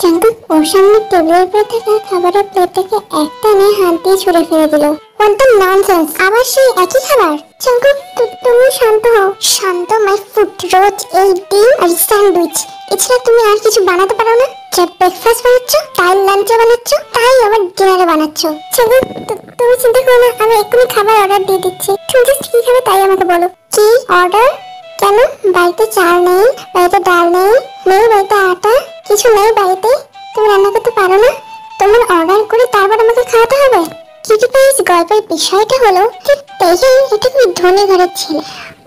চাঙ্কুক ওর সামনে টেবিলের উপরে থাকা খাবারের প্লেট থেকে একটানে হাত দিয়ে ছুঁড়ে ফেলে দিল। কোনটা ননসেন্স, আবার সেই একই খাবার। চাঙ্কুক তুমি শান্ত হও। শান্ত? মাই ফুড, রোজ এই ডিম আর স্যান্ডউইচ, এছাড়া তুমি আর কিছু বানাতে পারো না? যা ব্রেকফাস্ট বানাচ্ছ, তাই লাঞ্চে বানাচ্ছ, তাই আবার ডিনারে বানাচ্ছ। চাঙ্কুক তুমি চিন্তা করো না, আমি এক্ষুনি খাবার অর্ডার দিয়ে দিচ্ছি। তুমি জাস্ট কি খাবে তাই আমাকে বলো। কি অর্ডার? কেন? বাড়িতে চাল নেই, বাড়িতে ডাল নেই, বাড়িতে আটা, কিছু নেই বাড়িতে? তুমি রান্না করতে পারো না? তোমার অর্ডার করে তারপর আমাকে খাওয়াতে হবে? কিউটিপাইস গল্পের বিষয়টা হলো যে তেহেন এটা খুবই ধনী ঘরের ছেলে।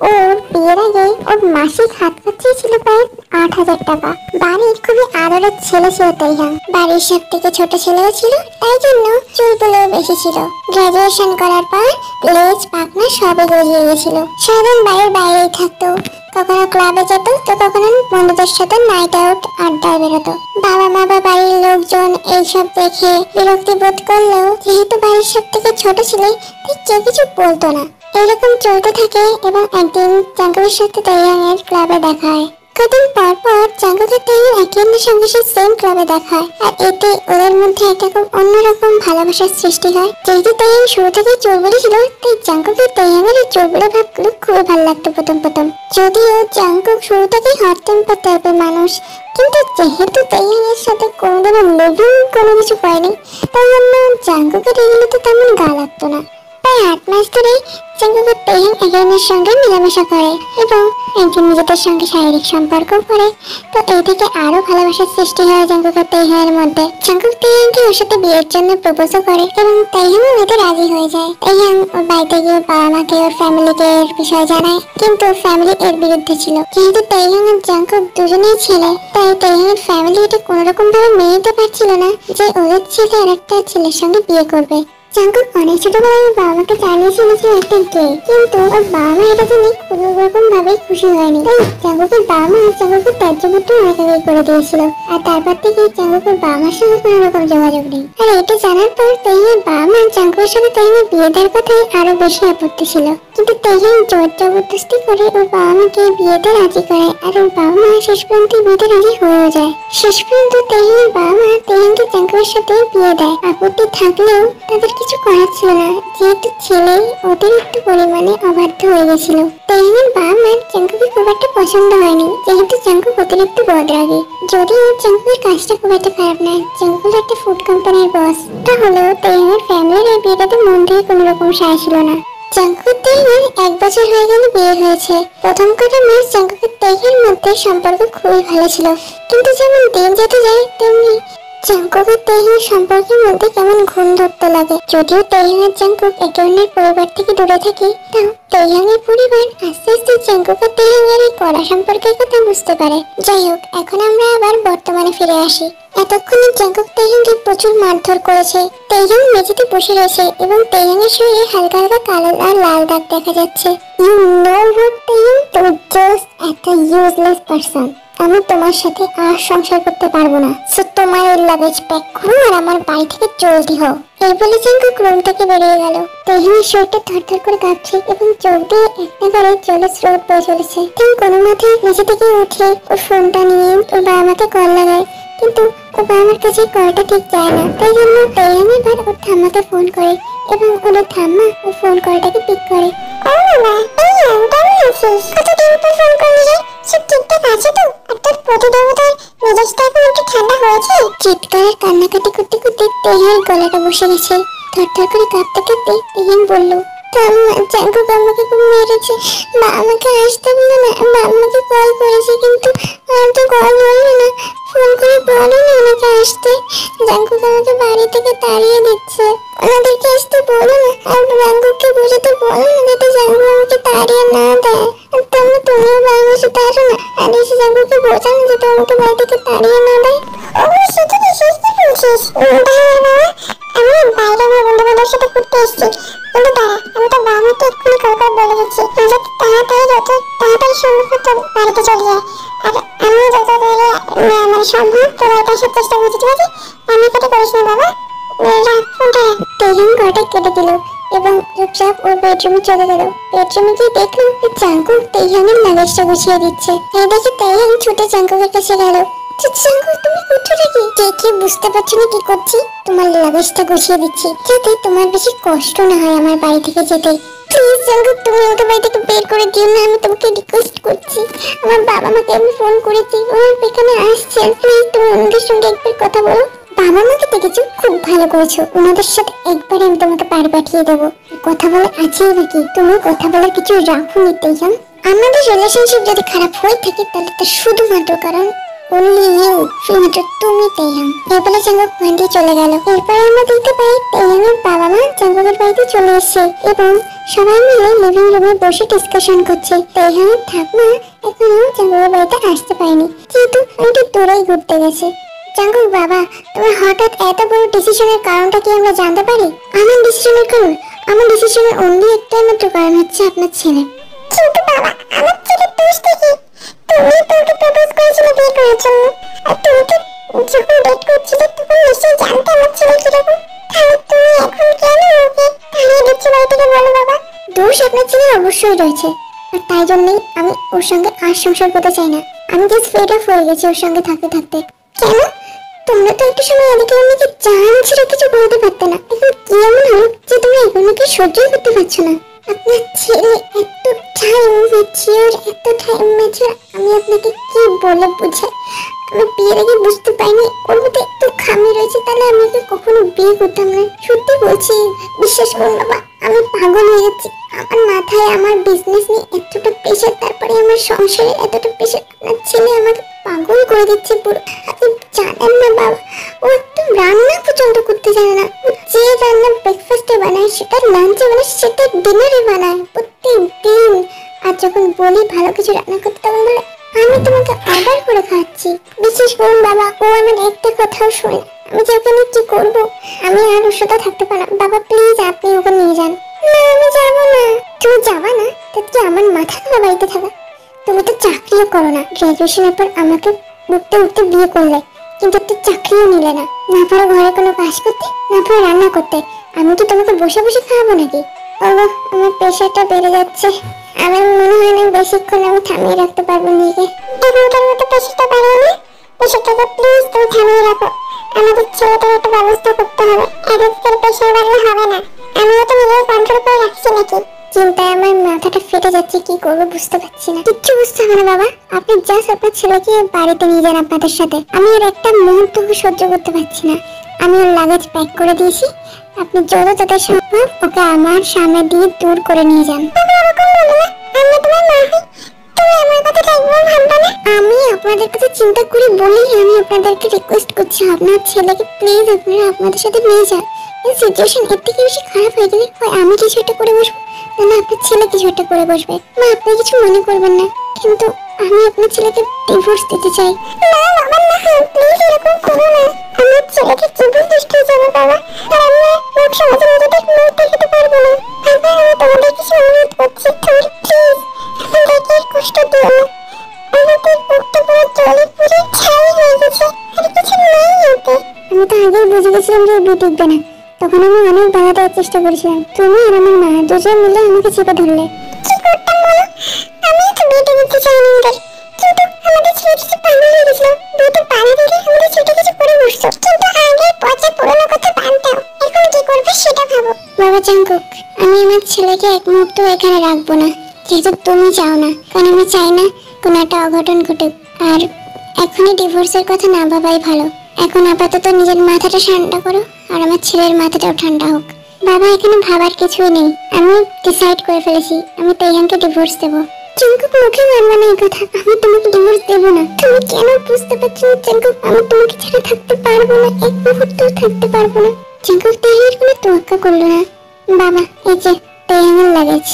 ওর বিয়ের আগে ওর মাসিক হাত খরচই ছিল প্রায় 8,000 টাকা। বাড়ির খুবই আদরের ছেলে ছিল তেহান। বাড়ির সব থেকে ছোট ছেলেও ছিল, তাই জন্য চুলগুলো বেশি ছিল। গ্রাজুয়েশন করার পর লেজ পাকনা সবই গজিয়ে গেছিল। সারাদিন বাড়ির বাইরেই থাকতো, কখনো ক্লাবে যেত তো কখনো বন্ধুদের সাথে নাইট আউট আড্ডায় বেরোতো। বাবা মা বা বাড়ির লোকজন এইসব দেখে বিরক্তি বোধ করলেও যেহেতু বাড়ির সব থেকে ছোট ছিল তাই কেউ কিছু বলতো না। এরকম চলতে থাকে এবং একদিন চাঙ্কুকের সাথে তেহানের ক্লাবে দেখা হয়। কদিন পর পর চাঙ্কুকের তেহান একজনের সঙ্গে সেম ক্লাবে দেখা হয়, আর এতে ওদের মধ্যে একটা খুব অন্যরকম ভালোবাসার সৃষ্টি হয়। যেহেতু তেহান শুরু থেকে চোরবুলি ছিল তাই চাঙ্কুকের তেহানের এই চোরবুলি ভাবগুলো খুবই ভালো লাগতো প্রথম। যদিও চাঙ্কুক শুরু থেকেই হট টেম্পার টাইপের মানুষ, কিন্তু যেহেতু তেহানের সাথে কোনোদিনও লিভিং কোনো কিছু করেনি তাই জন্য চাঙ্কুকের এগুলোতে তেমন গা লাগতো না। প্রায় 8 মাস ধরে চাঙ্কুকের তেহান একজনের সঙ্গে মেলামেশা করে এবং একজন নিজেদের সঙ্গে শারীরিক সম্পর্ক করে। তো এই থেকে আরো ভালোবাসার সৃষ্টি হয় চাঙ্কুকের তেহানের মধ্যে। চাঙ্কুক তেহানকে ওর সাথে বিয়ের জন্য প্রপোজও করে এবং তেহানও এতে রাজি হয়ে যায়। তেহান ওর বাড়িতে গিয়ে বাবা মাকে ওর ফ্যামিলিকে এর বিষয়ে জানায়, কিন্তু ফ্যামিলি এর বিরুদ্ধে ছিল। যেহেতু তেহান আর চাঙ্কুক দুজনেই ছেলে তাই তেহানের ফ্যামিলি এটা কোনোরকম ভাবে মেনে নিতে পারছিল না যে ওদের ছেলে আর একটা ছেলের সঙ্গে বিয়ে করবে। চাঙ্কুক অনেক ছোটবেলায় বাবা মাকে জানিয়েছিল যে একটা গে, কিন্তু ওর বাবা মা এটা জেনে কোনো রকম ভাবে খুশি হয়নি। তাই চাঙ্কুকের বাবা মা চাঙ্কুকের ত্যায্যপুত্র অনেক আগে করে দিয়েছিল, আর তারপর থেকে চাঙ্কুকের বাবা মার সঙ্গে কোনো রকম যোগাযোগ নেই। আর এটা জানার পর তেহানের বাবা মা চাঙ্কুকের সাথে তেহানের বিয়ে দেওয়ার কথায় আরো বেশি আপত্তি ছিল, কিন্তু তেহান জোর জবরদস্তি করে ওর বাবা মাকে বিয়েতে রাজি করে, আর ওর বাবা মা শেষ পর্যন্ত বিয়েতে রাজি হয়েও যায়। শেষ পর্যন্ত তেহানের বাবা মা তেহানকে চাঙ্কুকের সাথে বিয়ে দেয়। আপত্তি থাকলেও তাদের কিছু করার ছিল না, যেহেতু ছেলে অতিরিক্ত পরিমাণে অবাধ্য হয়ে গেছিল। তেহানের বাবা মার চাঙ্কুকে খুব একটা পছন্দ হয়নি, যেহেতু চাঙ্কুক অতিরিক্ত বদরাগী। যদিও চাঙ্কুকের কাজটা খুব একটা খারাপ না, চাঙ্কুক একটা ফুড কোম্পানির বস। তা হলেও তেহানের ফ্যামিলির এই বিয়েটাতে মন থেকে কোনো রকম সায় ছিল না। চাঙ্কুক তেহানের 1 বছর হয়ে গেল বিয়ে হয়েছে। প্রথম কটা মাস চাঙ্কুকের তেহানের মধ্যে সম্পর্ক খুবই ভালো ছিল, কিন্তু যেমন দিন যেতে যায় তেমনি চাঙ্কুকের তেহানের সম্পর্কের মধ্যে কেমন ঘুম ধরতে লাগে। যদিও তেহান আর চাঙ্কুক একে অন্যের পরিবার থেকে দূরে থাকে, তাও তেহানের পরিবার আস্তে আস্তে চাঙ্কুকের তেহানের এই কড়া সম্পর্কের কথা বুঝতে পারে। যাই হোক, এখন আমরা আবার বর্তমানে ফিরে আসি। এতক্ষণে চাঙ্কুক তেহানকে প্রচুর মারধর করেছে। তেহান মেঝেতে বসে রয়েছে এবং তেহানের শরীরে হালকা হালকা কালো আর লাল দাগ দেখা যাচ্ছে। ইউ নো হোয়াট তেহান, তুমি জাস্ট একটা ইউজলেস পারসন। আমি তোমার সাথে আর সংসার করতে পারবো না, সো তোমার এই লাগেজ প্যাক করো আর আমার বাড়ি থেকে চলতি হও। এই বলে চাঙ্কুক রুম থেকে বেরিয়ে গেল। তেহানের শরীরটা থরথর করে কাঁপছে এবং চোখ দিয়ে একটা করে জলের স্রোত বয়ে চলেছে। তেহান কোনো মতে নিচে থেকে উঠে ওর ফোনটা নিয়ে ওর বাবা মাকে কল লাগায়, কিন্তু ওর বাবা মার কাছে কলটা ঠিক যায় না। তাই জন্য তেহান এবার ওর ঠাম্মাকে ফোন করে এবং ওর ঠাম্মা ওর ফোন কলটাকে পিক করে। ও মা, তেহান কেমন আছিস? কতদিন পর ফোন করলি রে? সব ঠিকঠাক আছে তো? আর তোর প্রতিদেবতার মেজাজটা এখন একটু ঠান্ডা হয়েছে? চিৎকার আর কান্নাকাটি করতে করতে তেহানের গলাটা বসে গেছে। থরথর করে কাঁপতে কাঁপতে তেহান বলল, চাঙ্কুক আমাকে খুব মেরেছে, মা আমাকে আসতে বললো না, মা আমাকে কল করেছে কিন্তু আর তো কল ধরলো না, ফোন করে বলো না আমাকে আসতে। চাঙ্কুক আমাকে বাড়ি থেকে তাড়িয়ে দিচ্ছে, আমাদেরকে আসতে বলো না, আর চাঙ্কুককে বোঝাতে বলো না যাতে চাঙ্কুক আমাকে তাড়িয়ে না দেয়। তুমিও বাবা সাথে আসো না, আর এসে চাঙ্কুককে বোঝানো যাতে আমাকে বাড়ি থেকে তাড়িয়ে না দেয়। অবশ্যই তুই শেষ কি বলছিস? আমি বাইরে আমার বন্ধু বান্ধবের সাথে ঘুরতে এসেছি, কিন্তু দাঁড়া, আমি তো বাবা মাকে এক্ষুনি কল করে বলে দিচ্ছি যত তাড়াতাড়ি সম্ভব তোর বাড়িতে চলে যায়, আর আমি যত মানে সম্ভব তোর বাড়িতে আসার চেষ্টা করছি, ঠিক আছে? আমি কথা করিস না বাবা, রাখ ফোনটা। তেহান কলটা কেটে দিল এবং চুপচাপ ওর বেডরুমে চলে গেল। বেডরুমে গিয়ে দেখলো চাঙ্কুক তেহানের লাগেজটা গুছিয়ে দিচ্ছে। এই দেখে তেহান ছুটে চাঙ্কুকের কাছে গেল। চাঙ্কুক, তুমি কোথায় থাকি? দেখে বুঝতে পারছো না কি করছি? তোমার লাগেজটা গুছিয়ে দিচ্ছি যাতে তোমার বেশি কষ্ট না হয় আমার বাড়ি থেকে যেতে। প্লিজ জাঙ্কুক, তুমি আমাকে বাড়ি থেকে বের করে দিও না, আমি তোমাকে রিকোয়েস্ট করছি। আমার বাবা মাকে আমি ফোন করেছি, ওরা এখানে আসছে। প্লিজ তুমি ওনাদের সঙ্গে একবার কথা বলো। বাবা মাকে দেখেছো, খুব ভালো করেছো। ওনাদের সাথে একবার আমি তোমাকে বাড়ি পাঠিয়ে দেবো। কথা বলে আছেই নাকি? তুমি কথা বলার কিছু রাখো নিতেই যান। আমাদের রিলেশনশিপ যদি খারাপ হয়ে থাকে তাহলে তো শুধুমাত্র কারণ only you, শুধুমাত্র তুমি তেইহাং। এরপরে জাঙ্কুক ওখান দিয়ে চলে গেল। এরপরে আমরা দেখতে পাই তেইহাংয়ের বাবা মা জাঙ্কুকের বাড়িতে চলে এসেছে এবং সবাই মিলে লিভিং রুমে বসে ডিসকাশন করছে। তেইহাংয়ের ঠাকুমা এখনো জাঙ্কুকের বাড়িতে আসতে পারেনি, যেহেতু একটু দূরেই ঘুরতে গেছে। জাঙ্কুক বাবা, তোমার হঠাৎ এত বড় ডিসিশনের কারণটা কি আমরা জানতে পারি? আমার ডিসিশনের কারণ? আমার ডিসিশনের অনলি একটাই মাত্র কারণ হচ্ছে আপনার ছেলে। কিন্তু বাবা, আমার ছেলে দোষ দেখি তুমি তো ওকে প্রপোজ করেছিলে বিয়ে করার জন্য, আর তুমি তো যখন ডেট করছিলে তখন নিশ্চয়ই জানতে আমার ছেলে কিরকম। তাহলে তুমি এখন কেন ওকে তাড়িয়ে দিচ্ছ বাড়ি থেকে? বলো বাবা। দোষ আপনার ছেলে অবশ্যই রয়েছে, আর তাই জন্যই আমি ওর সঙ্গে আর সংসার করতে চাই না। আমি জাস্ট ফেড অফ হয়ে গেছি ওর সঙ্গে থাকতে থাকতে। কেন? তোমরা তো একটু সময় এদিকে আমাকে জান ছিল কিছু বলতে পারতে না, এখন কি এমন হলো যে তোমরা এগুলোকে সহ্যই করতে পারছো না? আপনার ছেলে এতটাই ম্যাচিওর, এতটাই ম্যাচিওর, আমি আপনাকে কি বলে বোঝাই? আমি বিয়ের আগে বুঝতে পারিনি ওর মধ্যে একটু খামি রয়েছে, তাহলে আমি ওকে কখনো বিয়ে করতাম না। সত্যি বলছি, বিশ্বাস করুন বাবা, আমি পাগল হয়ে যাচ্ছি। আমার মাথায় আমার বিজনেস নিয়ে এতটা প্রেশার, তারপরে আমার সংসারে এতটা প্রেশার। আপনার ছেলে আমাকে পাগল করে দিচ্ছে পুরো। আপনি জানেন না বাবা, ও একদম রান্না পর্যন্ত করতে জানে না। ও যে রান্না ব্রেকফাস্টে বানায়, সেটা লাঞ্চে বানায়, সেটা ডিনারে বানায় প্রত্যেক দিন। আর যখন বলি ভালো কিছু রান্না করতে, তখন বলে আমি তোমাকে অর্ডার করে খাচ্ছি। বিশেষ করুন বাবা, ও আমার একটা কথাও শোনে। আমি যে ওকে নিয়ে কি করবো? আমি আর ওর সাথে থাকতে পারলাম। বাবা প্লিজ আপনি ওকে নিয়ে যান। না আমি যাবো না। তুমি যাবা না? তাতে কি আমার মাথা খারাপ বাড়িতে থাকা? তুমি তো চাকরিও করো না, গ্রাজুয়েশনের পর আমাকে উঠতে উঠতে বিয়ে করলে, কিন্তু একটা চাকরিও নিলে না। না পারো ঘরে কোনো কাজ করতে, না পারো রান্না করতে। আমি কি তোমাকে বসে বসে খাওয়াবো নাকি? ওগো, আমার প্রেশারটা বেড়ে যাচ্ছে। আমার মনে হয় না বেশিক্ষণ আমি থামিয়ে রাখতে পারবো নিজেকে। এখনকার মতো প্রেশারটা বাড়িয়ে না, প্রেশারটাকে প্লিজ তুমি থামিয়ে রাখো। আমাদের ছেলেটার একটা ব্যবস্থা করতে হবে। এদিকের প্রেশার বাড়লে হবে না। আমিও তো নিজেকে কন্ট্রোল করে রাখছি নাকি? চিন্তায় আমার মাথাটা ফেটে যাচ্ছে, কি করবো বুঝতে পারছি না। কিচ্ছু বুঝতে হবে না বাবা, আপনি জাস্ট আপনার ছেলেকে বাড়িতে নিয়ে যান আপনাদের সাথে। আমি আর একটা মুহূর্ত সহ্য করতে পারছি না। আমি ওর লাগেজ প্যাক করে দিয়েছি, আপনি যত তাদের সম্ভব ওকে আমার সামনে দিয়ে দূর করে নিয়ে যান। আমি তোমার মা হই, তুমি আমার কথাটা একবার ভাববে না? আমি আপনাদের কথা চিন্তা করে বলেই আমি আপনাদেরকে রিকোয়েস্ট করছি, আপনার ছেলেকে প্লিজ আপনারা আপনাদের সাথে নিয়ে যান। এই সিচুয়েশন এর থেকে বেশি খারাপ হয়ে গেলে হয় আমি কিছু একটা করে বসবো, না আপনার ছেলে কিছু একটা করে বসবে। মা আপনি কিছু মনে করবেন না, কিন্তু আমি আপনার ছেলেকে ডিভোর্স দিতে চাই। না বাবা না, প্লিজ এরকম করো না। আমার ছেলেকে জীবন নষ্ট হয়ে যাবে বাবা, আর আমি লোক সমাজে নিজেদের মুখ দেখাতে পারবো না। বাবা আমি তোমাদের কিছু অনুরোধ করছি, প্লিজ আমাদেরকে কষ্ট দিও না। আমাদের বুকটা পুরো জলে পুড়ে ছাই হয়ে গেছে, আর কিছু নেই ওতে। আমি তো আগেই বুঝে গেছিলাম যে বিয়ে টিকবে না, তখন আমি অনেক বাধা দেওয়ার চেষ্টা করেছিলাম। তুমি আর আমার মা দুজন মিলে আমাকে চেপে ধরলে। কি করতাম বলো? আমি তো বিয়ে দিতে চাইনি ওদের, কিন্তু আমাদের ছেলে কিছু পাগল হয়ে গেছিল। বিয়েতে বাধা দিলে আমাদের ছেলে কিছু করে বসতো, কিন্তু আগের পচা পুরোনো কথা বাদ দাও, এখন কি করবে সেটা ভাবো। বাবা জাঙ্কুক, আমি আমার ছেলেকে এক মুহূর্ত এখানে রাখবো না, যেহেতু তুমি চাও না। কারণ আমি চাই না কোনো একটা অঘটন ঘটুক। আর এখনই ডিভোর্সের কথা না ভাবাই ভালো। এখন আপাতত নিজের মাথাটা ঠান্ডা করো, আর আমার ছেলের মাথাটাও ঠান্ডা হোক। বাবা এখানে ভাবার কিছুই নেই, আমি ডিসাইড করে ফেলেছি, আমি তেইহাংকে ডিভোর্স দেবো। জাঙ্কুক মুখে মানবে না এই কথা, আমি তোমাকে ডিভোর্স দেবো না। তুমি কেন বুঝতে পারছো না জাঙ্কুক? আমি তোমাকে ছাড়া থাকতে পারবো না, এক মুহূর্তও থাকতে পারবো না। জাঙ্কুক তেইহাংয়ের কোনো তোয়াক্কা করলো না। বাবা এই যে তেইহাংয়ের লাগেজ,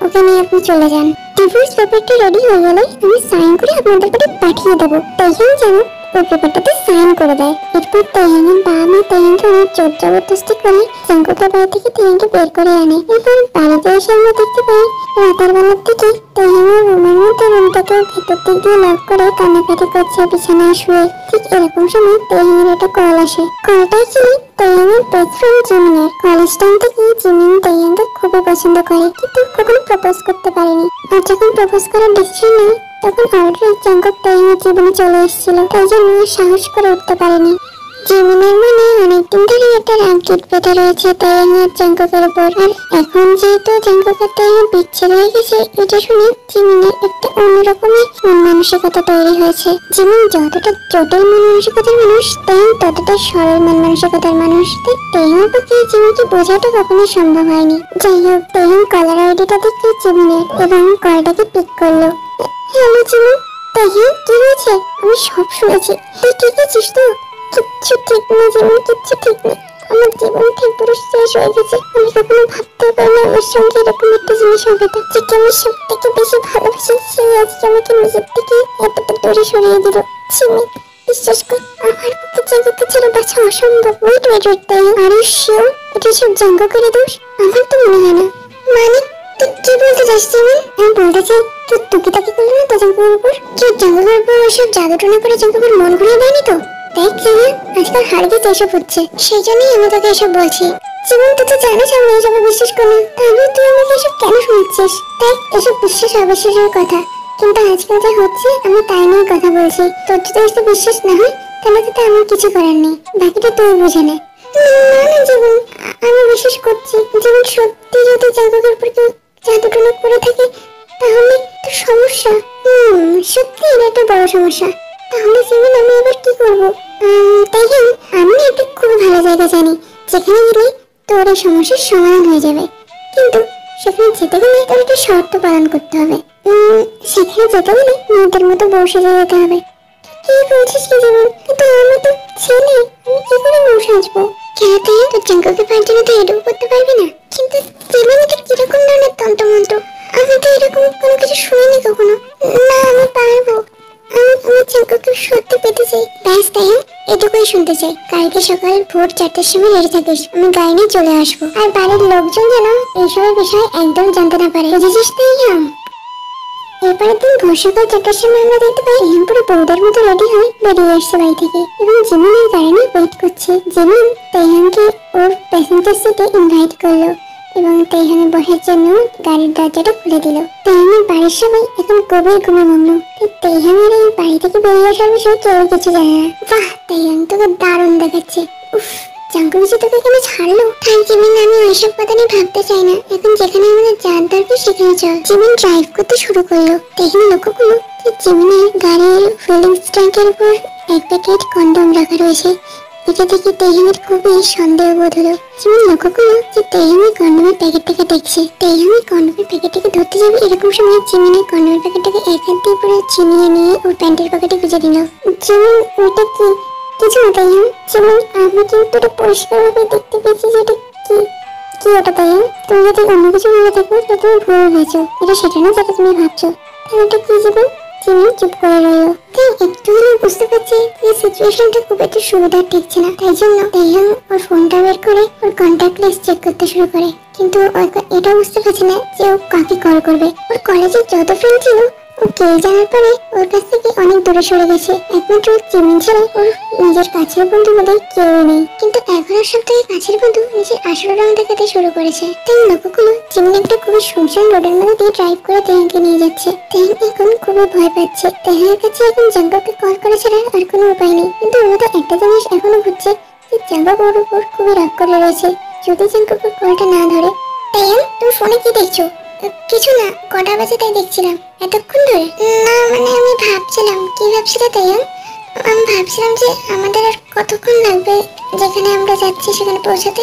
ওকে নিয়ে আপনি চলে যান। ডিভোর্স পেপারটা রেডি হয়ে গেলে আমি সাইন করে আপনাদের কাছে পাঠিয়ে দেবো। তেইহাং যেন ওই পেপারটাতে সাইন করে দেয়। এরপর তেইহাংয়ের বাবা মা তেইহাংকে অনেক জোর জবরদস্তি করে জাঙ্কুকের বাড়ি থেকে তেইহাংকে বের করে আনে। এরপর বাড়িতে এসে আমরা দেখতে পাই রাতের বেলার দিকে তেইহাংয়ের রুমের মধ্যে রুমটাকে ভেতর দিক দিয়ে লক করে কান্নাকাটি করছে বিছানায় শুয়ে। ঠিক এরকম সময় তেইহাংয়ের একটা কল আসে। কলটা ছিল তেইহাংয়ের বেস্ট ফ্রেন্ড জিমিনের। কলেজ টাইম থেকে জিমিন তেইহাংকে খুবই পছন্দ করে, কিন্তু কখনো প্রপোজ করতে পারেনি। আর যখন প্রপোজ করার ডিসিশন নেয় তখন অলরেডি জাঙ্কুক তেইহাংয়ের জীবনে চলে এসেছিল, তাই জন্য সাহস করে উঠতে পারেনি। জিমিনের মনে অনেকদিন ধরে একটা রাগ জুট বেঁধে রয়েছে তাইয়াং আর জাঙ্কুকের উপর। আর এখন যেহেতু জাঙ্কুক আর তাইয়াং বিচ্ছেদ হয়ে গেছে, এটা শুনে জিমিনের একটা অন্যরকমের মন মানসিকতা তৈরি হয়েছে। জিমিন যতটা জটিল মন মানসিকতার মানুষ, তাইয়াং ততটা সরল মন মানসিকতার মানুষ। তাই তাইয়াংয়ের পক্ষে জিমিনকে বোঝাটা কখনোই সম্ভব হয়নি। যাই হোক, তাইয়াং কলার আইডিটা দেখলো জিমিনের এবং কলটাকে পিক করলো। Hello Jimin. তাইয়াং, কি হয়েছে? আমি সব শুনেছি। তুই ঠিক আছিস তো? কিচ্ছু ঠিক না জিমিন, কিচ্ছু ঠিক না। আমার জীবন ঠিক পুরো শেষ হয়ে গেছে। আমি কখনো ভাবতে পারিনি আমার সঙ্গে এরকম একটা জিনিস হবে। যাকে আমি সব থেকে বেশি ভালোবাসি, সেই আজকে আমাকে নিজের থেকে এতটা দূরে সরিয়ে দিল। জিমিন, বিশ্বাস কর, আমার পক্ষে জাঙ্কুককে ছেড়ে বাঁচা অসম্ভব। Wait wait wait Taeyang, are you sure এটা সব জাঙ্কুকের দোষ? আমার তো মনে হয় না। মানে তুই কি বলতে চাস জিমিন? আমি বলতে চাই তুই টুকিটাকি করলি না তো জাঙ্কুকের উপর? তুই জাঙ্কুকের উপর ওসব জাদু টোনা করে জাঙ্কুকের মন ঘুরিয়ে দেয়নি তো? দেখ জিমিন, আজকাল হাড়গিজ এসব হচ্ছে, সেই জন্যই আমি তোকে এসব বলছি। জীবন, তুই তো জানিস আমি এসবে বিশ্বাস করি না, তাহলে তুই আমাকে এসব কেন শোনাচ্ছিস? দেখ, এসব বিশ্বাস অবিশ্বাসের কথা, কিন্তু আজকাল যা হচ্ছে আমি তাই নিয়ে কথা বলছি। তোর যদি এসব বিশ্বাস না হয় তাহলে তো আমার কিছু করার নেই, বাকিটা তুই বুঝে নে। না না জীবন, আমি বিশ্বাস করছি। জীবন, সত্যি যদি জাদুঘর উপর কেউ জাদুটনা করে থাকে তাহলে তো সমস্যা। সত্যি এটা একটা বড় সমস্যা। তাহলে জীবন, আমি এবার কি করবো? তাই আমি একটা খুব ভালো জায়গা জানি, যেখানে গেলে তোর এই সমস্যার সমাধান হয়ে যাবে। কিন্তু সেখানে যেতে গেলে তোর একটা শর্ত পালন করতে হবে। সেখানে যেতে গেলে মেয়েদের মতো বসে যেতে হবে। কি বলছিস কি জীবন? কিন্তু আমি তো ছেলে, আমি কি করে বসে আসবো? কেন তুই তোর জাঙ্কুকে পাওয়ার জন্য তো এটুকু করতে পারবি না? কিন্তু জীবন, এটা কিরকম ধরনের তন্ত্রমন্ত্র? আমি তো এরকম কোনো কিছু শুনিনি কখনো। না, আমি পারবো। আমি জাঙ্কুকে সত্যি পেতে চাই। ব্যাস তাই, এটুকুই শুনতে চাই। কালকে সকাল ভোর 4টার সময় রেডি থাকিস, আমি গাড়ি নিয়ে চলে আসবো। আর বাড়ির লোকজন যেন এইসবের বিষয়ে একদম জানতে না পারে, বুঝেছিস তাই? এরপরের দিন ভোর সকাল 4টার সময় আমরা দেখতে পাই রেহান পুরো বউদের মতো রেডি হয়ে বেরিয়ে আসছে বাড়ি থেকে এবং জিমিনের গাড়ি নিয়ে ওয়েট করছে। জিমিন তাইহানকে ওর প্যাসেঞ্জার সিটে ইনভাইট করলো এবং তাইহানে বসার জন্য গাড়ির দরজাটা খুলে দিল। তাইহানের বাড়ির সবাই এখন গভীর ঘুমে মগ্ন। তাইহানের এই বাড়ি থেকে বেরিয়ে আসার বিষয়ে কেউ কিছু জানে না। বাহ তাইহান, তোকে দারুণ দেখাচ্ছে। উফ, জাঙ্কুক যে তোকে কেন ছাড়লো? থাক জিমিন, আমি ওইসব কথা নিয়ে ভাবতে চাই না। এখন যেখানে আমাদের যাওয়ার দরকার সেখানে চল। জিমিন ড্রাইভ করতে শুরু করলো। তাইহান লক্ষ্য করলো যে জিমিনের গাড়ির ফিলিং ট্যাঙ্কের উপর এক প্যাকেট কন্ডম রাখা রয়েছে। এটা দেখে তাইহানের খুবই সন্দেহ বোধ হলো। জিমিন লক্ষ্য করলো যে তাইহানের কন্ডমের প্যাকেটটাকে দেখছে। তাইহানের কন্ডমের প্যাকেটটাকে ধরতে যাবে এরকম সময় জিমিনের কন্ডমের প্যাকেটটাকে এক হাত দিয়ে পুরো ছিনিয়ে নিয়ে ওর প্যান্টের পকেটে গুঁজে দিল। জিমিন, ওটা কি? কিছু না তাইহান। জিমিন, আমি কিন্তু এটা পরিষ্কারভাবে দেখতে পেয়েছি যে এটা কি। কি ওটা তাইহান? তুমি যদি অন্য কিছু ভেবে থাকো তো তুমি ভুল ভেবেছো। এটা সেটা না যেটা তুমি ভাবছো। তাহলে এটা কি জীবন? জিমিন চুপ করে রইল। তাই একটু হলেও বুঝতে পারছি এই সিচুয়েশনটা খুব একটা সুবিধার ঠেকছে না। তাই জন্য তাইহান ওর ফোনটা বের করে ওর কন্ট্যাক্ট লিস্ট চেক করতে শুরু করে। কিন্তু এটা বুঝতে পারছে না যে ও কাকে কল করবে। ওর কলেজের যত ফ্রেন্ড ছিল ও কে জানার পরে ওর কাছ থেকে অনেক দূরে সরে গেছে। একমাত্র জিমিন ছাড়া ওর নিজের কাছের বন্ধু বলে কেউ নেই। কিন্তু এখন ওর সব থেকে কাছের বন্ধু নিজের আসল রং দেখাতে শুরু করেছে। তাই লক্ষ্যগুলো জিমিন একটা খুবই শুনশান রোডের মধ্যে দিয়ে ড্রাইভ করে তেহানকে নিয়ে যাচ্ছে। তেহান এখন খুবই ভয় পাচ্ছে। তেহানের কাছে এখন জাঙ্কুককে কল করে ছাড়া আর কোনো উপায় নেই। কিন্তু ওর মতো একটা জিনিস এখনো ঘুরছে যে জাঙ্কুক ওর উপর খুবই রাগ করে রয়েছে যদি জাঙ্কুকের কলটা না ধরে। তেহান, তুমি ফোনে কি দেখছো? কিছু না, কটা বাজে তাই দেখছিলাম। এতক্ষণ ধরে? না মানে আমি ভাবছিলাম। কি ভাবছিলে তাইয়ান? আমি ভাবছিলাম যে আমাদের আর কতক্ষণ লাগবে যেখানে আমরা যাচ্ছি সেখানে পৌঁছাতে।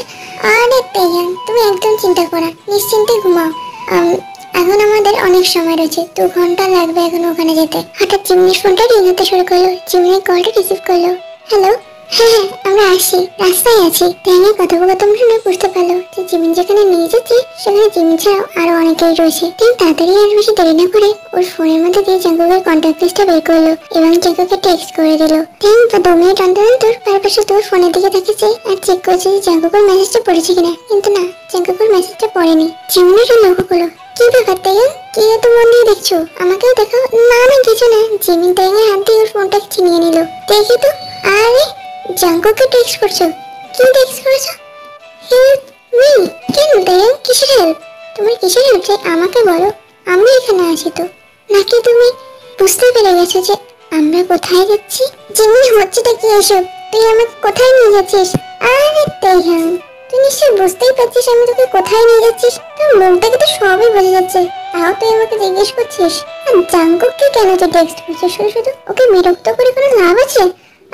আরে তাইয়ান, তুমি একদম চিন্তা করো, নিশ্চিন্তে ঘুমাও। এখন আমাদের অনেক সময় রয়েছে, 2 ঘন্টা লাগবে এখন ওখানে যেতে। হঠাৎ জিমিনের ফোনটা রিং হতে শুরু করলো। জিমিনের কলটা রিসিভ করলো। হ্যালো, হ্যাঁ আমরা আসি, রাস্তায় আছি। তাইয়ানের কথোপকথন শুনে বুঝতে পারলো যে জিমিন যেখানে নিয়ে যাচ্ছে সেখানে জিমিন ছাড়াও আরো অনেকেই রয়েছে। তিনি তাড়াতাড়ি আর বেশি দেরি না করে ওর ফোনের মধ্যে দিয়ে জাঙ্কুকের কন্ট্যাক্ট লিস্টটা বের করলো এবং জাঙ্কুককে টেক্সট করে দিল। তিনি 2 মিনিট অন্তর পারপাসে তোর ফোনের দিকে দেখেছে আর চেক করছে যে জাঙ্কুকের মেসেজটা পড়েছে কিনা। কিন্তু না, জাঙ্কুকের মেসেজটা পড়েনি। জিমিনের লক্ষ্য করলো। কি ব্যাপার তাইয়ান, কি এত মন দিয়ে দেখছো? আমাকেও দেখাও। না না কিছু না। জিমিন তাইয়ানের হাত দিয়ে ওর ফোনটা ছিনিয়ে নিল। দেখি তো। আরে জাঙ্কুককে টেক্সট করছো? কি টেক্সট করেছো? Help me? কেন তাইয়ান, কিসের হেল্প? তোমার কিসের হেল্প চাই আমাকে বলো, আমরা এখানে আছি তো। নাকি তুমি বুঝতে পেরে গেছো যে আমরা কোথায় যাচ্ছি? জিমিন, হচ্ছেটা কি এসব? তুই আমাকে কোথায় নিয়ে যাচ্ছিস? আরে তেহাং, তুই নিশ্চয়ই বুঝতেই পারছিস আমি তোকে কোথায় নিয়ে যাচ্ছিস। তোর মুখটাকে তো সবই বোঝা যাচ্ছে, তাও তুই আমাকে জিজ্ঞেস করছিস। আর জাঙ্কুককে কেন তুই টেক্সট করছিস? শুধু শুধু ওকে বিরক্ত করে কোনো লাভ আছে?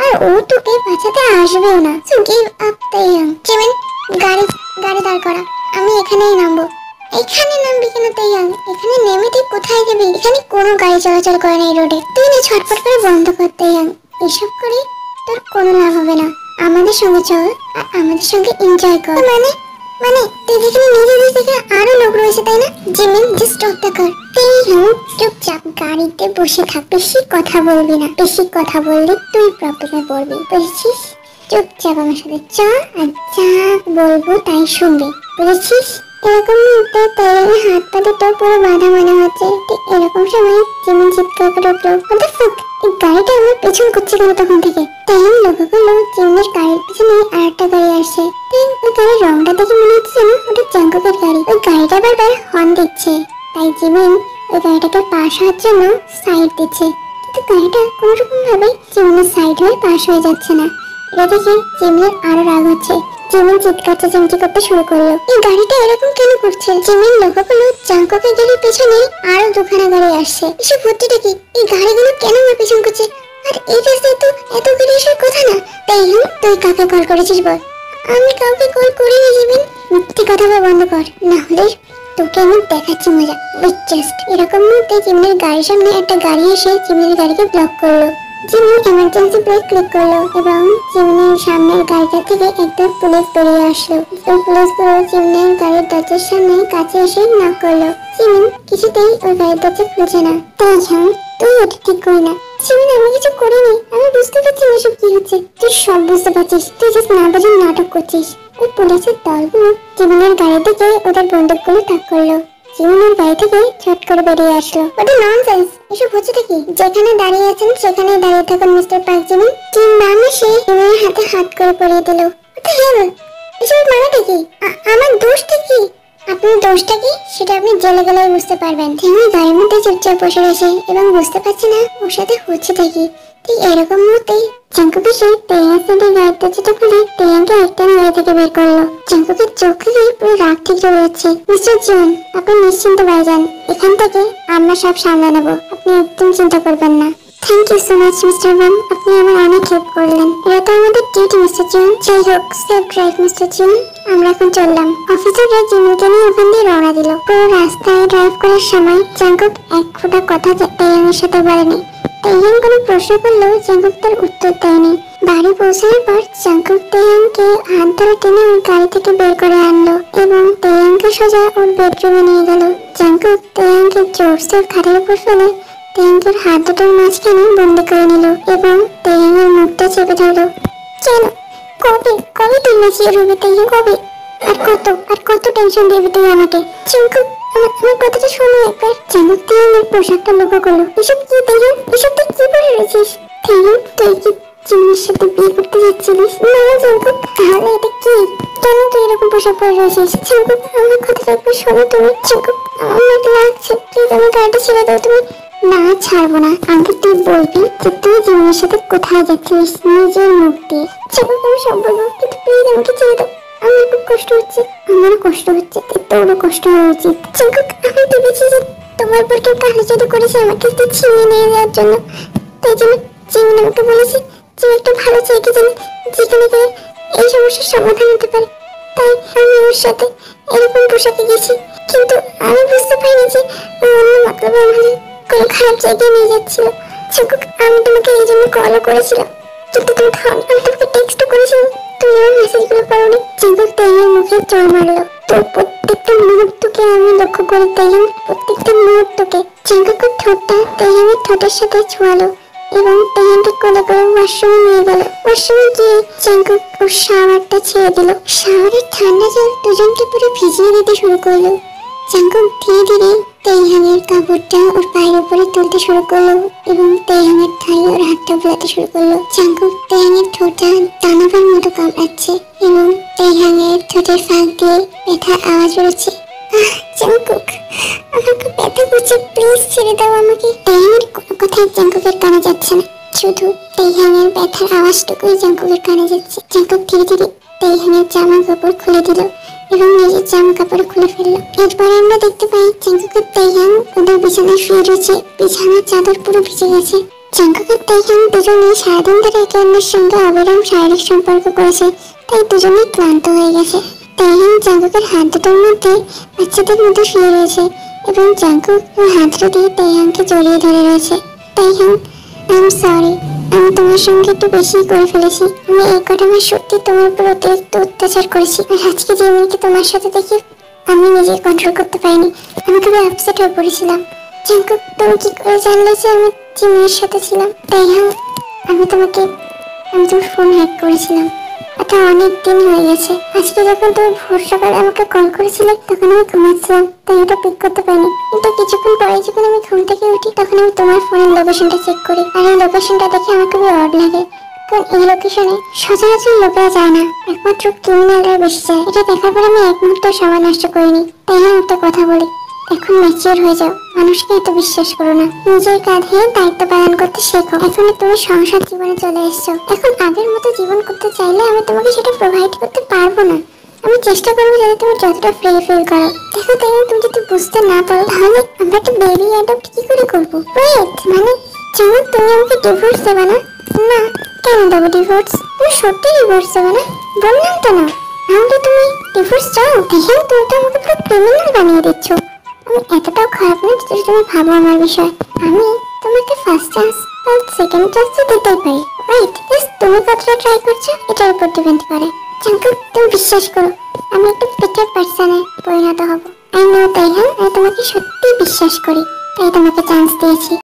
আর ও তোকে বাঁচাতে আসবেও না। So give up Taehyung. Jimin, গাড়ি গাড়ি দাঁড় করা, আমি এখানেই নামবো। এখানে নামবি কেন তেহাং? এখানে নেমে তুই কোথায় যাবি? এখানে কোনো গাড়ি চলাচল করে না এই রোডে। তুই না ছটফট করে বন্ধ কর তেহাং, এসব করে তোর কোনো লাভ হবে না। আমাদের সঙ্গে চল আর আমাদের সঙ্গে এনজয় কর। মানে মানে তুই যেখানে নিজে নিজে আরো লোক রয়েছে তাই না? Jimin, just stop the car. Taehyung চুপচাপ গাড়িতে বসে থাক, বেশি কথা বলবি না। বেশি কথা বললে তুই প্রবলেমে পড়বি, বুঝেছিস? চুপচাপ আমার সাথে চল আর যা বলবো তাই শুনবি, বুঝেছিস? এরকম মুহূর্তে তেহাংয়ের হাত পা দুটো পুরো বাঁধা মনে হচ্ছে। ঠিক এরকম সময় জিমিন চিৎকার করে উঠলো, হোয়াট দ্য ফাক, এই গাড়িটা আমার পেছন করছে কেন তখন থেকে? তেহাং লক্ষ্য করলো জিমিনের গাড়ির পিছনে আরেকটা গাড়ি আসছে। ওই গাড়ির রংটা দেখে মনে হচ্ছে যেন ওটা জাঙ্কুকের গাড়ি। ওই গাড়িটা বারবার হর্ন দিচ্ছে, তাই জিমিন ওই গাড়িটাকে পাশ হওয়ার জন্য সাইড দিচ্ছে, কিন্তু গাড়িটা কোনো রকম ভাবে জিমিনের সাইড হয়ে পাশ হয়ে যাচ্ছে না। এটা দেখে জিমিনের আরো রাগ হচ্ছে। জিমিন চিৎকার চেঁচামেচি করতে শুরু করলো, এই গাড়িটা এরকম কেন করছে? জিমিন লক্ষ্য করলো জাঙ্কুকের গাড়ির পেছনে আরো দুখানা গাড়ি আসছে। এসব হচ্ছেটা কি? এই গাড়িগুলো কেন আমার পেছন করছে? আর এই রাস্তায় তো এত গাড়ি আসার কথা না। তেহাং, তুই কাকে কল করেছিস বল? আমি কাউকে কল করিনি জিমিন। মিথ্যে কথা বন্ধ কর, না হলে তোকে আমি দেখাচ্ছি মজা। জাস্ট এরকম মুহূর্তে জিমিনের গাড়ির সামনে একটা গাড়ি এসে জিমিনের গাড়িকে ব্লক করলো। জিমিন এমার্জেন্সি ব্রেক ক্লিক করলো এবং জিমিনের সামনের গাড়িটা থেকে একটা পুলিশ বেরিয়ে আসলো। ওই পুলিশগুলো জিমিনের গাড়ির দরজার সামনে কাছে এসে নক করলো। জিমিন কিছুতেই ওই গাড়ির দরজা খুলছে না। তেহাং, তুই এটা ঠিক করি না। জিমিন, আমি কিছু করিনি, আমি বুঝতে পারছি না এসব কি হচ্ছে। তুই সব বুঝতে পারছিস, তুই জাস্ট না বুঝে নাটক করছিস। ওই পুলিশের দলগুলো জিমিনের গাড়ি থেকে ওদের বন্দুকগুলো তাক করলো। জিমিনের গাড়ি থেকে ছট করে বেরিয়ে আসলো। ওটা ননসেন্স, এসব হচ্ছেটা কি? যেখানে দাঁড়িয়ে আছেন সেখানেই দাঁড়িয়ে থাকুন মিস্টার পার্ক জিমিন। কিংবা আমি সে জিমিনের হাতে হাত করে পরিয়ে দিল। ওটা হেল, এসব মানেটা কি? আমার দোষটা কি? আপনার দোষটা কি সেটা আপনি জেলে গেলেই বুঝতে পারবেন। তিনি গাড়ির মধ্যে চুপচাপ বসে রয়েছে এবং বুঝতে পারছে না ওর সাথে হচ্ছেটা কি। ঠিক এরকম মুহূর্তেই জাঙ্কুক এসে তেহাংয়ের সাথে গাড়ির দরজাটা খুলে তেহাংকে একটা গাড়ি থেকে বের করলো। জাঙ্কুকের চোখ থেকে পুরো রাগ ঠিক রয়েছে। মিস্টার জন, আপনি নিশ্চিন্ত বাড়ি যান, এখান থেকে আমরা সব সামলে নেবো, আপনি একদম চিন্তা করবেন না। Thank you so much mister ma'am, আপনি আমার অনেক হেল্প করলেন। এটা তো আমাদের ডিউটি মিস্টার জন। যাই হোক, সেফ ড্রাইভ মিস্টার জন। আমরা এখন চললাম। অফিসাররা জিমিনকে নিয়ে ওখান দিয়ে রওনা দিল। পুরো রাস্তায় ড্রাইভ করার সময় জাঙ্কুক এক ফোঁটা কথা তেহাংয়ের সাথে বলেনি। তেহাং কোনো প্রশ্ন করলেও জাঙ্কুক তার উত্তর দেয়নি। বাড়ি পৌঁছানোর পর জাঙ্কুক তেহাংকে হাত ধরে টেনে ওর গাড়ি থেকে বের করে আনলো এবং তেহাংকে সোজা ওর বেডরুমে নিয়ে গেল। জাঙ্কুক তেহাংকে জোরসে খাটের উপর ফেলে তেহাংয়ের হাত দুটোর মাঝখানে বন্দি করে নিল এবং তেহাংয়ের মুখটা চেপে ধরলো। কেন? কবে কবে তুই নাচিয়ে রবে তেহাং? কবে? আর কত টেনশন দিবি তুই আমাকে? জাঙ্কুক, আমার কথাটা শোনো একবার। জাঙ্কুক তেহাংয়ের পোশাকটা লক্ষ্য করলো। এসব কি তেহাং? এসব তুই কি পরে রয়েছিস? তেহাং, তুই কি জিমিনের সাথে বিয়ে করতে যাচ্ছিলিস? না জাঙ্কুক, তাহলে এটা কি? কেন তুই এরকম পোশাক পরে রয়েছিস? জাঙ্কুক, আমার কথাটা একবার শোনো তুমি। জাঙ্কুক, আমার লাগছে, প্লিজ আমার গাড়িটা ছেড়ে দাও তুমি। না, ছাড়বো না। আগে তুই বলবি যে তুই জিমিনের সাথে কোথায় যাচ্ছিস নিজের মুখ দিয়ে। জাঙ্কুক, আমি সব বলবো, কিন্তু প্লিজ আমাকে ছেড়ে দাও। আমার খুব কষ্ট হচ্ছে। আমারও কষ্ট হচ্ছে, তোরও কষ্ট হওয়া উচিত। জাঙ্কুক, আমি ভেবেছি যে তোমার পর কেউ কালো জাদু করেছে আমাকে ছিনিয়ে নিয়ে যাওয়ার জন্য। তাই জন্য জিমিন আমাকে বলেছে যে একটা ভালো জায়গা জানি যেখানে গিয়ে এই সমস্যার সমাধান হতে পারে। তাই আমি ওর সাথে এরকম পোশাকে গেছি, কিন্তু আমি বুঝতে পারিনি যে অন্য মতলবে আমাকে কোনো খারাপ জায়গায় নিয়ে যাচ্ছিল। জাঙ্কুক, আমি তোমাকে এই জন্য কলও করেছিলাম, কিন্তু তুমি আমি তোমাকে টেক্সটও করেছিলাম, তুমি আমার মেসেজগুলো পড়োনি। জাঙ্কুক তেহাংয়ের মুখে চড় মারলো। তোর প্রত্যেকটা মুহূর্তকে আমি লক্ষ্য করে তেহাং, প্রত্যেকটা মুহূর্তকে। জাঙ্কুকের ঠোঁটটা তেহাংয়ের ঠোঁটের সাথে ছোঁয়ালো এবং তেহাংকে কোলে করে ওয়াশরুমে নিয়ে গেল। ওয়াশরুমে গিয়ে জাঙ্কুক ওর শাওয়ারটা ছেড়ে দিল। শাওয়ারের ঠান্ডা জল দুজনকে পুরো ভিজিয়ে দিতে শুরু করলো। জাঙ্কুক ধীরে ধীরে তেহাংয়ের কাপড়টা ওর পায়ের উপরে তুলতে শুরু করলো এবং তেহাংয়ের ঠাই ওর হাতটা বোলাতে শুরু করলো। জাঙ্কুক তেহাংয়ের ঠোঁটটা দানবের মতো কামড়াচ্ছে এবং তেহাংয়ের ঠোঁটের ফাঁক দিয়ে ব্যথার আওয়াজ বেরোচ্ছে। জাঙ্কুক, আমার খুব ব্যথা করছে, প্লিজ ছেড়ে দাও আমাকে। তেহাংয়ের কোনো কথাই জাঙ্কুকের কানে যাচ্ছে না। শুধু তেইহানের ব্যথার আওয়াজটুকুই জাঙ্কুকের কানে যাচ্ছে। জাঙ্কুক ধীরে ধীরে তেইহানের জামা কাপড় খুলে দিল এবং নিজের জামা কাপড় খুলে ফেললো। এরপরে আমরা দেখতে পাই জাঙ্কুকের তেইহান ওদের বিছানায় শুয়ে রয়েছে। বিছানার চাদর পুরো ভিজে গেছে। জাঙ্কুকের তেইহান দুজনেই সারাদিন ধরে একে অন্যের সঙ্গে অবিরাম শারীরিক সম্পর্ক করেছে, তাই দুজনেই ক্লান্ত হয়ে গেছে। তেইহান জাঙ্কুকের হাত দুটোর মধ্যে বাচ্চাদের মতো শুয়ে রয়েছে এবং জাঙ্কুক ওর হাত দুটো দিয়ে তেইহানকে জড়িয়ে ধরে রয়েছে। তেইহান, আই এম সরি, আমি তোমার সঙ্গে একটু বেশি করে ফেলেছি। আমি এই কটা মাস সত্যি তোমার উপর অতিরিক্ত অত্যাচার করেছি। আর আজকে যে মেয়েকে তোমার সাথে দেখি আমি নিজে কন্ট্রোল করতে পারিনি। আমি খুবই আপসেট হয়ে পড়েছিলাম। জাঙ্কুক, তুমি কি করে জানলে যে আমি যে মেয়ের সাথে ছিলাম? তেইহান, আমি তোমার ফোন হ্যাক করেছিলাম। এটা অনেক দিন হয়ে গেছে। আজকে যখন তুমি ভোর সকালে আমাকে কল করেছিলে তখন আমি ঘুমাচ্ছিলাম, তাই ওটা পিক করতে পারিনি। কিন্তু কিছুক্ষণ পরে যখন আমি ঘুম থেকে উঠি তখন আমি তোমার ফোনের লোকেশনটা চেক করি। আর এই লোকেশনটা দেখে আমার খুবই অড লাগে, কারণ এই লোকেশনে সচরাচর লোকেরা যায় না, একমাত্র ক্রিমিনালরা বেশি যায়। এটা দেখার পর আমি এক মুহূর্ত সময় নষ্ট করিনি। তাই আমি একটা কথা বলি, এখন ম্যাচিওর হয়ে যাও, মানুষকে এত বিশ্বাস করো না। নিজের কাঁধে দায়িত্ব পালন করতে শেখো। এখন তুমি সংসার জীবনে চলে এসছো। এখন আগের মতো জীবন করতে চাইলে আমি তোমাকে সেটা প্রোভাইড করতে পারবো না। আমি চেষ্টা করবো যাতে তুমি যতটা ফ্রি ফিল করো। দেখো তাই তুমি যদি বুঝতে না পারো তাহলে আমরা একটা বেবি অ্যাডপ্ট কি করে করবো? ওয়েট, মানে যেমন তুমি আমাকে ডিভোর্স দেবে না? না, কেন দেবো ডিভোর্স? তুমি সত্যি ডিভোর্স দেবে না? বললাম তো না। তাহলে তুমি ডিভোর্স চাও? দেখেন তুমি তো আমাকে পুরো ক্রিমিনাল বানিয়ে দিচ্ছ। আমি এতটাও খারাপ না যে তুমি ভাবো আমার বিষয়। আমি তোমাকে ফার্স্ট চান্স বা সেকেন্ড চান্স তো দিতেই পারি, রাইট? তুমি কতটা ট্রাই করছো এটার উপর ডিপেন্ড করে। জাঙ্কুক, তুমি বিশ্বাস করো, আমি একটা বেটার পার্সনে পরিণত হব। আই নো তেইহান, আমি তোমাকে সত্যি বিশ্বাস করি, তাই তোমাকে চান্স দিয়েছি।